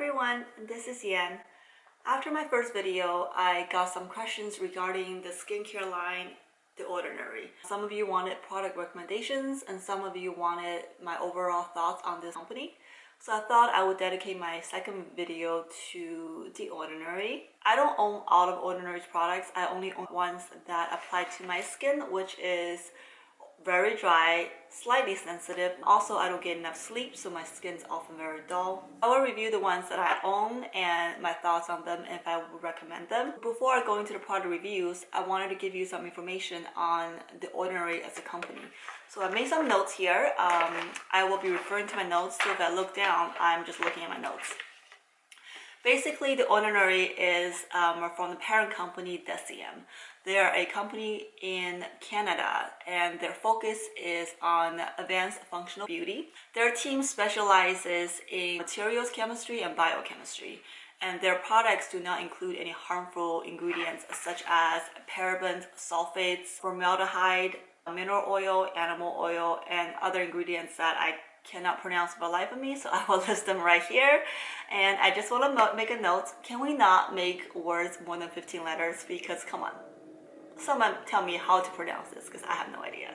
everyone, this is Yan. After my first video, I got some questions regarding the skincare line, The Ordinary. Some of you wanted product recommendations and some of you wanted my overall thoughts on this company. So I thought I would dedicate my second video to The Ordinary. I don't own all of Ordinary's products. I only own ones that apply to my skin, which is very dry, slightly sensitive. Also, I don't get enough sleep, so my skin's often very dull. I will review the ones that I own and my thoughts on them if I would recommend them. Before I go into the product reviews, I wanted to give you some information on The Ordinary as a company. So I made some notes here. I will be referring to my notes, so if I look down, I'm just looking at my notes. Basically, The Ordinary is from the parent company, Serum. They are a company in Canada, and their focus is on advanced functional beauty. Their team specializes in materials chemistry and biochemistry, and their products do not include any harmful ingredients such as parabens, sulfates, formaldehyde, mineral oil, animal oil, and other ingredients that I cannot pronounce for the life of me, so I will list them right here. And I just want to make a note, can we not make words more than 15 letters? Because come on, someone tell me how to pronounce this, because I have no idea.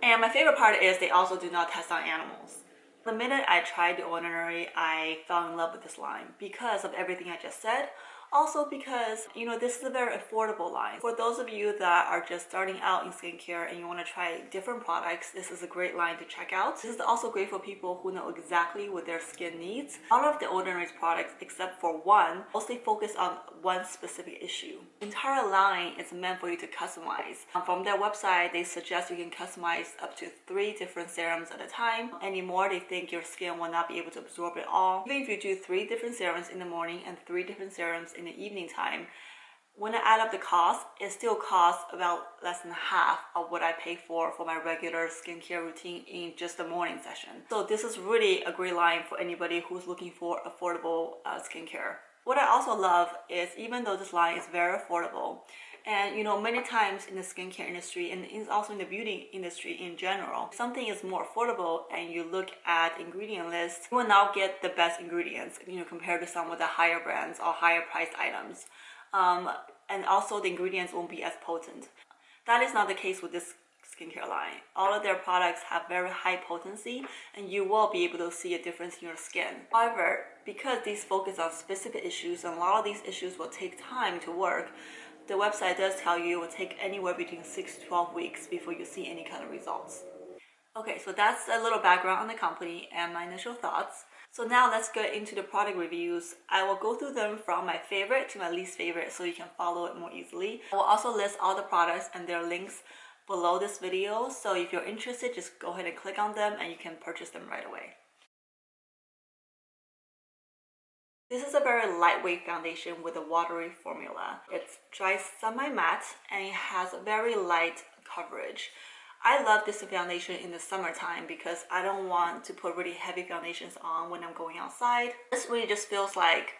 And my favorite part is they also do not test on animals. The minute I tried The Ordinary, I fell in love with this line because of everything I just said. Also because, this is a very affordable line. For those of you that are just starting out in skincare and you want to try different products, this is a great line to check out. This is also great for people who know exactly what their skin needs. All of The Ordinary's products, except for one, mostly focus on one specific issue. The entire line is meant for you to customize. From their website, they suggest you can customize up to 3 different serums at a time. Anymore, they think your skin will not be able to absorb it all. Even if you do 3 different serums in the morning and 3 different serums in the evening time, when I add up the cost, it still costs about less than half of what I pay for my regular skincare routine in just the morning session. So this is really a great line for anybody who's looking for affordable skincare. What I also love is, even though this line is very affordable, and many times in the skincare industry and also in the beauty industry in general, something is more affordable and you look at ingredient lists, you will now get the best ingredients, compared to some of the higher brands or higher priced items. And also the ingredients won't be as potent. That is not the case with this skincare line. All of their products have very high potency and you will be able to see a difference in your skin. However, because these focus on specific issues and a lot of these issues will take time to work, the website does tell you it will take anywhere between 6 to 12 weeks before you see any kind of results. Okay, so that's a little background on the company and my initial thoughts. So now let's get into the product reviews. I will go through them from my favorite to my least favorite so you can follow it more easily. I will also list all the products and their links below this video. So if you're interested, just go ahead and click on them and you can purchase them right away. This is a very lightweight foundation with a watery formula. It's dry semi-matte and it has a very light coverage. I love this foundation in the summertime because I don't want to put really heavy foundations on when I'm going outside. This really just feels like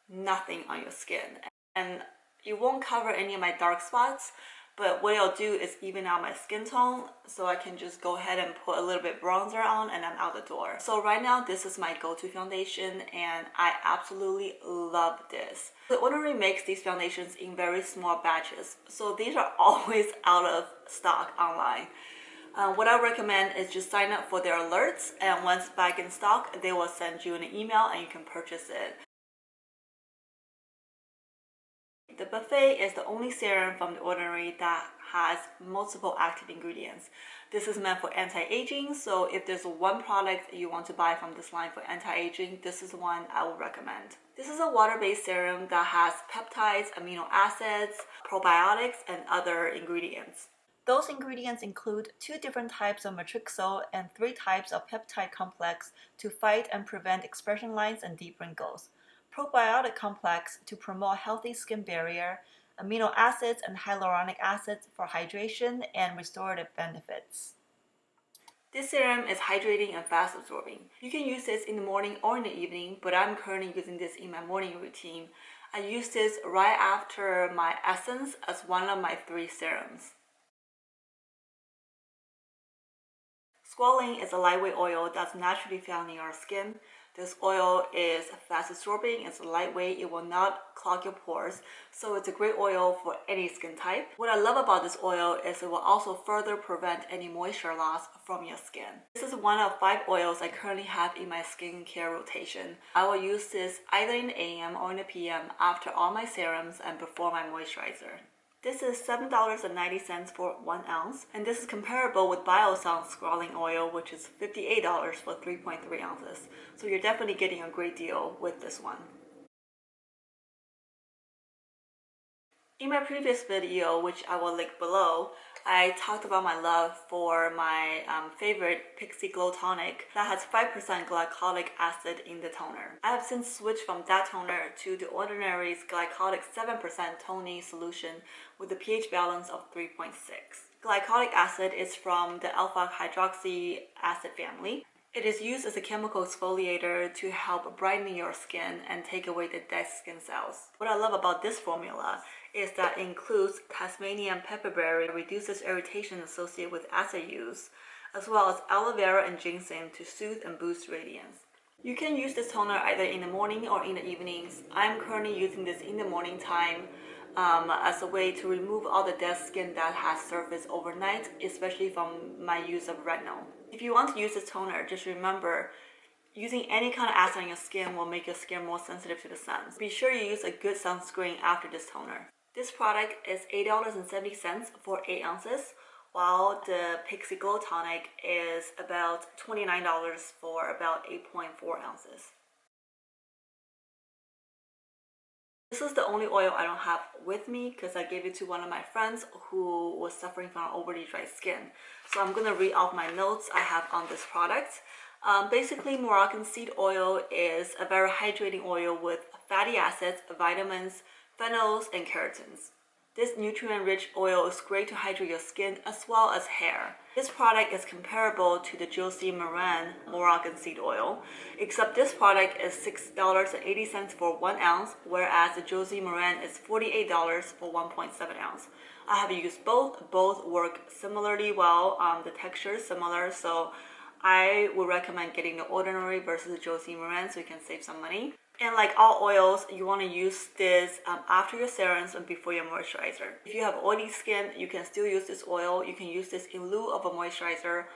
nothing on your skin. And it won't cover any of my dark spots, but what it'll do is even out my skin tone, so I can just go ahead and put a little bit bronzer on and I'm out the door. So right now, this is my go-to foundation and I absolutely love this. The Ordinary makes these foundations in very small batches, so these are always out of stock online. What I recommend is just sign up for their alerts, and once back in stock, they will send you an email and you can purchase it. The Buffet is the only serum from The Ordinary that has multiple active ingredients. This is meant for anti-aging, so if there's one product you want to buy from this line for anti-aging, this is one I will recommend. This is a water-based serum that has peptides, amino acids, probiotics, and other ingredients. Those ingredients include 2 different types of Matrixyl and 3 types of peptide complex to fight and prevent expression lines and deep wrinkles, probiotic complex to promote healthy skin barrier, amino acids and hyaluronic acids for hydration and restorative benefits. This serum is hydrating and fast absorbing. You can use this in the morning or in the evening, but I'm currently using this in my morning routine. I use this right after my Essence as one of my 3 serums. Squalane is a lightweight oil that's naturally found in our skin. This oil is fast absorbing, it's lightweight, it will not clog your pores, so it's a great oil for any skin type. What I love about this oil is it will also further prevent any moisture loss from your skin. This is one of 5 oils I currently have in my skincare rotation. I will use this either in the AM or in the PM after all my serums and before my moisturizer. This is $7.90 for 1 ounce, and this is comparable with Biossance Squalane oil, which is $58 for 3.3 ounces. So you're definitely getting a great deal with this one. In my previous video, which I will link below, I talked about my love for my favorite Pixi Glow Tonic that has 5% glycolic acid in the toner. I have since switched from that toner to the Ordinary's Glycolic 7% toning solution with a pH balance of 3.6. Glycolic acid is from the alpha hydroxy acid family. It is used as a chemical exfoliator to help brighten your skin and take away the dead skin cells. What I love about this formula is that it includes Tasmanian pepperberry, reduces irritation associated with acid use, as well as aloe vera and ginseng to soothe and boost radiance. You can use this toner either in the morning or in the evenings. I'm currently using this in the morning time as a way to remove all the dead skin that has surfaced overnight, especially from my use of retinol. If you want to use this toner, just remember, using any kind of acid on your skin will make your skin more sensitive to the sun. Be sure you use a good sunscreen after this toner. This product is $8.70 for 8 ounces, while the Pixi Glow Tonic is about $29 for about 8.4 ounces. This is the only oil I don't have with me because I gave it to one of my friends who was suffering from overly dry skin. So I'm going to read off my notes I have on this product. Basically, Moroccan seed oil is a very hydrating oil with fatty acids, vitamins, phenols, and keratins. This nutrient-rich oil is great to hydrate your skin as well as hair. This product is comparable to the Josie Maran Moroccan seed oil, except this product is $6.80 for 1 ounce, whereas the Josie Maran is $48 for 1.7 ounce. I have used both. Both work similarly well. The texture is similar, so I would recommend getting the Ordinary versus the Josie Maran so you can save some money. And like all oils, you want to use this after your serums and before your moisturizer. If you have oily skin, you can still use this oil. You can use this in lieu of a moisturizer.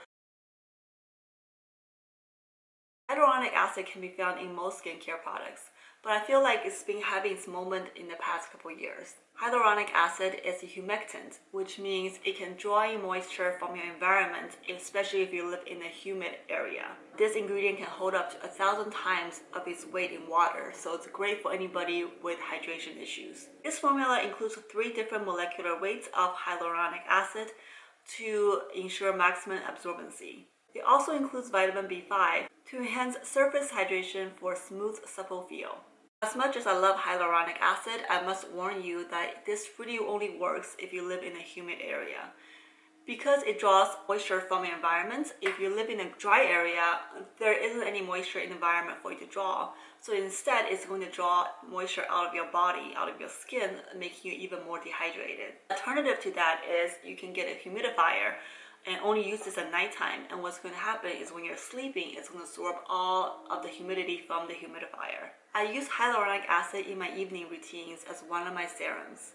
Hyaluronic acid can be found in most skincare products, but I feel like it's been having its moment in the past couple years. Hyaluronic acid is a humectant, which means it can draw in moisture from your environment, especially if you live in a humid area. This ingredient can hold up to 1,000 times of its weight in water, so it's great for anybody with hydration issues. This formula includes 3 different molecular weights of hyaluronic acid to ensure maximum absorbency. It also includes vitamin B5 to enhance surface hydration for smooth, supple feel. As much as I love hyaluronic acid, I must warn you that this really only works if you live in a humid area. Because it draws moisture from your environment, if you live in a dry area, there isn't any moisture in the environment for you to draw. So instead, it's going to draw moisture out of your body, out of your skin, making you even more dehydrated. Alternative to that is you can get a humidifier and only use this at nighttime, and what's going to happen is when you're sleeping, it's going to absorb all of the humidity from the humidifier. I use hyaluronic acid in my evening routines as one of my serums.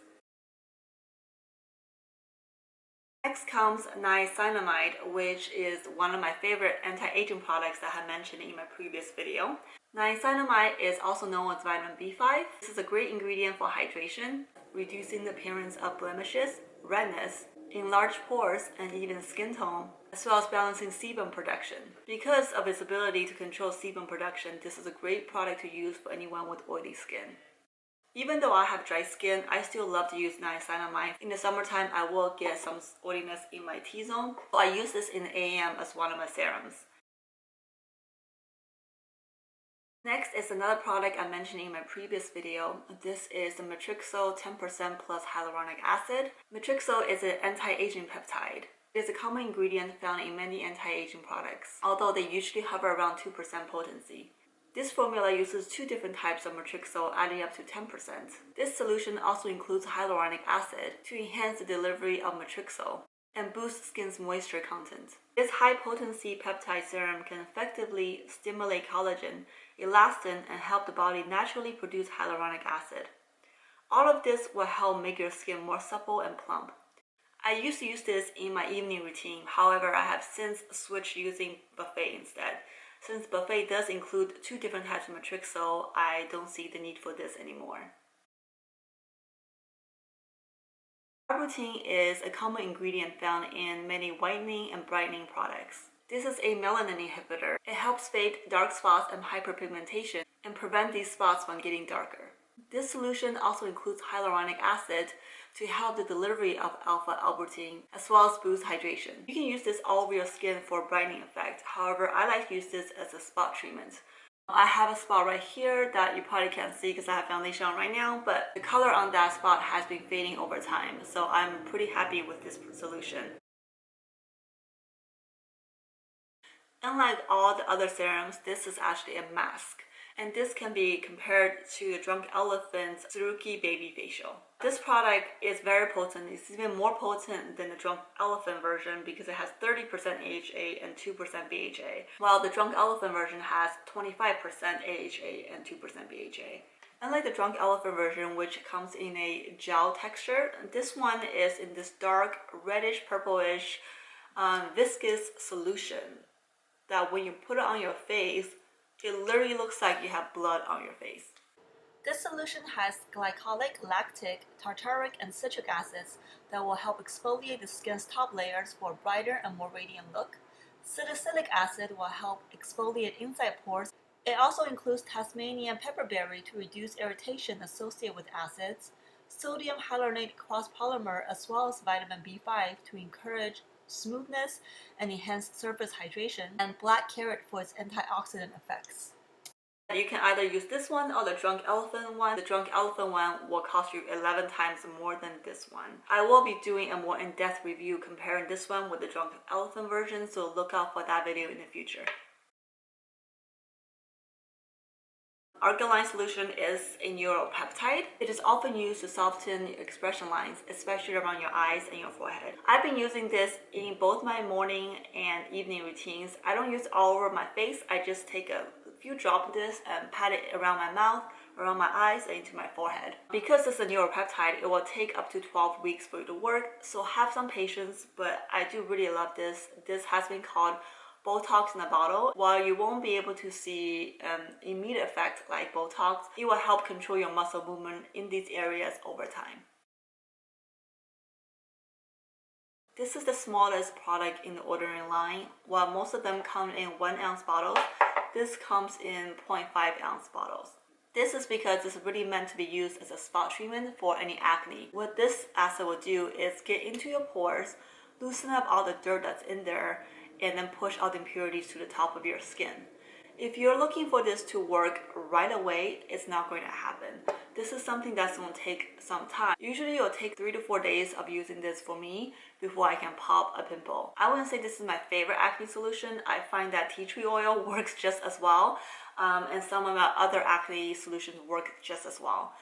Next comes Niacinamide, which is one of my favorite anti-aging products that I had mentioned in my previous video. Niacinamide is also known as vitamin B5. This is a great ingredient for hydration, reducing the appearance of blemishes, redness, enlarged pores, and even skin tone, as well as balancing sebum production. Because of its ability to control sebum production, this is a great product to use for anyone with oily skin. Even though I have dry skin, I still love to use niacinamide. In the summertime, I will get some oiliness in my T-zone, so I use this in the AM as one of my serums. Next is another product I mentioned in my previous video. This is the Matrixyl 10% plus hyaluronic acid. Matrixyl is an anti-aging peptide. It is a common ingredient found in many anti-aging products, although they usually hover around 2% potency. This formula uses 2 different types of Matrixyl adding up to 10%. This solution also includes hyaluronic acid to enhance the delivery of Matrixyl and boost skin's moisture content. This high-potency peptide serum can effectively stimulate collagen elastin, and help the body naturally produce hyaluronic acid. All of this will help make your skin more supple and plump. I used to use this in my evening routine, however, I have since switched using Buffet instead. Since Buffet does include 2 different types of Matrixyl, I don't see the need for this anymore. Arbutin is a common ingredient found in many whitening and brightening products. This is a melanin inhibitor. It helps fade dark spots and hyperpigmentation and prevent these spots from getting darker. This solution also includes hyaluronic acid to help the delivery of alpha-arbutin as well as boost hydration. You can use this all over your skin for brightening effect. However, I like to use this as a spot treatment. I have a spot right here that you probably can't see because I have foundation on right now, but the color on that spot has been fading over time, so I'm pretty happy with this solution. Unlike all the other serums, this is actually a mask, and this can be compared to the Drunk Elephant's Tsuruki Baby Facial. This product is very potent. It's even more potent than the Drunk Elephant version because it has 30% AHA and 2% BHA, while the Drunk Elephant version has 25% AHA and 2% BHA. Unlike the Drunk Elephant version, which comes in a gel texture, this one is in this dark reddish purplish viscous solution that when you put it on your face, it literally looks like you have blood on your face. This solution has glycolic, lactic, tartaric, and citric acids that will help exfoliate the skin's top layers for a brighter and more radiant look. Salicylic acid will help exfoliate inside pores. It also includes Tasmanian pepperberry to reduce irritation associated with acids, sodium hyaluronate cross-polymer as well as vitamin B5 to encourage smoothness and enhance surface hydration, and black carrot for its antioxidant effects. You can either use this one or the Drunk Elephant one. The Drunk Elephant one will cost you 11 times more than this one. I will be doing a more in-depth review comparing this one with the Drunk Elephant version, so look out for that video in the future. Argireline solution is a neuropeptide. It is often used to soften expression lines, especially around your eyes and your forehead. I've been using this in both my morning and evening routines. I don't use it all over my face. I just take a few drops of this and pat it around my mouth, around my eyes, and into my forehead. Because it's a neuropeptide, it will take up to 12 weeks for it to work, so have some patience, but I do really love this. This has been called Botox in a bottle. While you won't be able to see immediate effect like Botox, it will help control your muscle movement in these areas over time. This is the smallest product in the ordinary line. While most of them come in 1 ounce bottles, this comes in 0.5 ounce bottles. This is because it's really meant to be used as a spot treatment for any acne. What this acid will do is get into your pores, loosen up all the dirt that's in there, and then push out the impurities to the top of your skin. If you're looking for this to work right away, it's not going to happen. This is something that's going to take some time. Usually it will take 3 to 4 days of using this for me before I can pop a pimple. I wouldn't say this is my favorite acne solution. I find that tea tree oil works just as well, and some of my other acne solutions work just as well.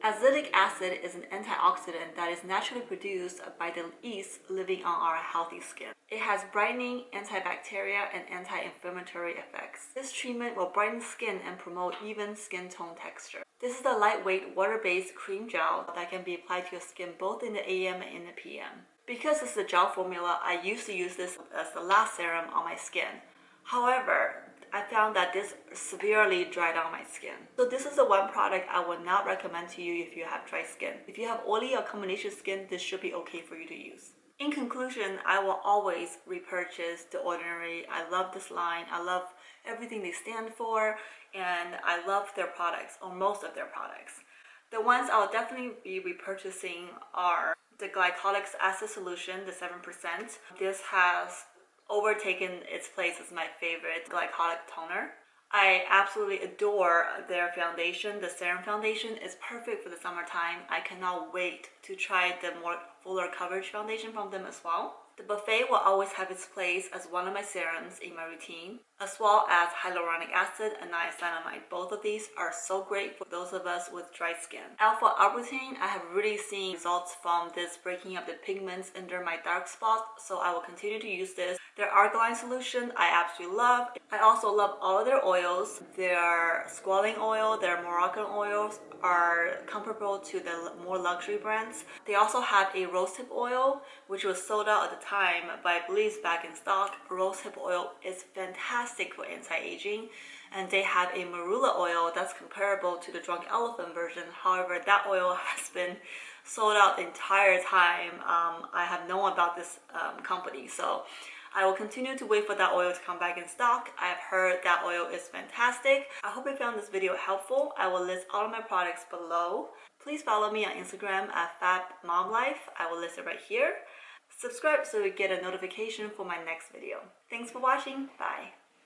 Azelaic acid is an antioxidant that is naturally produced by the yeast living on our healthy skin. It has brightening, antibacterial, and anti-inflammatory effects. This treatment will brighten skin and promote even skin tone texture. This is a lightweight, water-based cream gel that can be applied to your skin both in the AM and in the PM. Because it's a gel formula, I used to use this as the last serum on my skin. However, I found that this severely dried out my skin. So this is the one product I would not recommend to you if you have dry skin. If you have oily or combination skin, this should be okay for you to use. In conclusion, I will always repurchase The Ordinary. I love this line. I love everything they stand for, and I love their products, or most of their products. The ones I'll definitely be repurchasing are the Glycolic acid solution, the 7%. This has overtaken its place as my favorite glycolic toner. I absolutely adore their foundation. The Serum foundation is perfect for the summertime. I cannot wait to try the more fuller coverage foundation from them as well. The Buffet will always have its place as one of my serums in my routine. as well as hyaluronic acid and niacinamide. Both of these are so great for those of us with dry skin. As for Arbutin, I have really seen results from this breaking up the pigments under my dark spots, so I will continue to use this. Their Argireline solution I absolutely love. I also love all of their oils. Their Squalane oil, their Moroccan oils are comparable to the more luxury brands. They also have a rosehip oil, which was sold out at the time, but I believe it's back in stock. Rosehip oil is fantastic for anti-aging, and they have a marula oil that's comparable to the Drunk Elephant version. However, that oil has been sold out the entire time I have known about this company, so I will continue to wait for that oil to come back in stock. I have heard that oil is fantastic. I hope you found this video helpful. I will list all of my products below. Please follow me on Instagram at FabMomLife. I will list it right here. Subscribe so you get a notification for my next video. Thanks for watching. Bye.